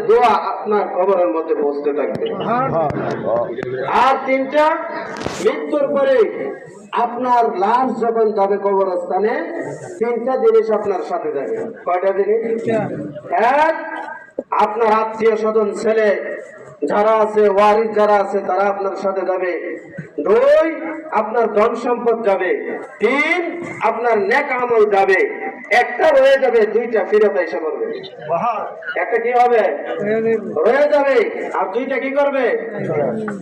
দোয়া আপনার কবরের মধ্যে পৌঁছতে থাকবে। আর তিনটা, মৃত্যুর পরে আপনার লাশ যখন যাবে কবরস্থানে, তিনটা জিনিস আপনার সাথে যাবে। কয়টা জিনিস? এক, আপনার আত্মীয় স্বজন, ছেলে যারা আছে, ওয়ারিস যারা আছে, তারা আপনার সাথে যাবে। দুই, আপনার ধন সম্পদ যাবে। তিন, আপনার নেক আমল যাবে। একটা রয়ে যাবে, দুইটা ফিরত এসে বলবে। একটা কি হবে? রয়ে যাবে। আর দুইটা কি করবে?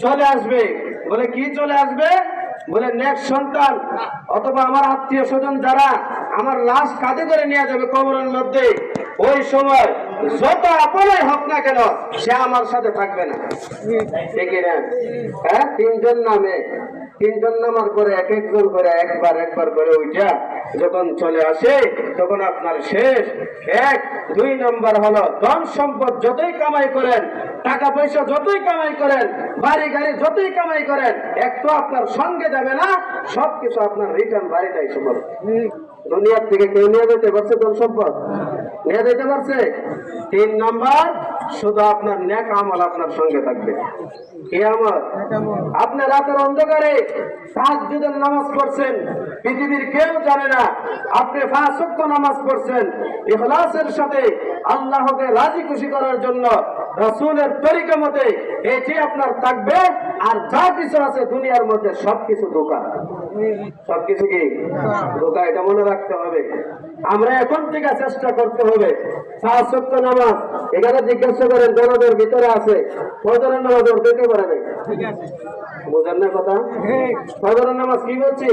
চলে আসবে। বলে কি চলে আসবে? বলে নেক সন্তান অথবা আমার আত্মীয় স্বজন যারা আমার লাশ কাঁধে করে নিয়ে যাবে কবরের মধ্যে, ওই সময় যত আপনই হোক না কেন, সে আমার সাথে থাকবে না। ঠিক না? হ্যাঁ, তিনজন নামে, তিনজন নামার পরে এক একজন করে একবার একবার করে ওইটা যখন চলে আসে, তখন আপনার শেষ। এক, দুই নম্বর হলো ধন সম্পদ যতই কামাই করেন, টাকা পয়সা যতই কামাই করেন, বাড়ি গাড়ি যতই কামাই করেন, একটু আপনার সঙ্গে যাবে না, সবকিছু আপনার রিটার্ন বাড়িতে এসে পড়বে। দুনিয়ার থেকে কেউ নিয়ে যেতে পারছে? ধন সম্পদ নিয়ে যেতে পারছে? তিন নম্বর, শুধু আপনার নেক আমল আপনার সঙ্গে থাকবে। কি আমল? আপনি রাতের অন্ধকারে তাহাজ্জুদের নামাজ পড়ছেন, পৃথিবীর কেউ জানে না। আপনি 5 ওয়াক্ত নামাজ পড়ছেন ইখলাসের সাথে, আল্লাহকে রাজি খুশি করার জন্য, রাসূলের তরিকা মতে, এটি আপনার থাকবে। আর যা কিছু আছে দুনিয়ার মধ্যে সবকিছু ধোঁকা। সবকিছু কি ধোঁকা? এটা মনে রাখতে হবে। আমরা এখন থেকে চেষ্টা করতে হবে 5 ওয়াক্ত নামাজ। এখানে জিজ্ঞাসা করেন যাদের ভিতরে আছে, ফজরের নামাজ ওর দিতে পারে না। বুঝেন না কথা? ফজরের নামাজ কি বলছি?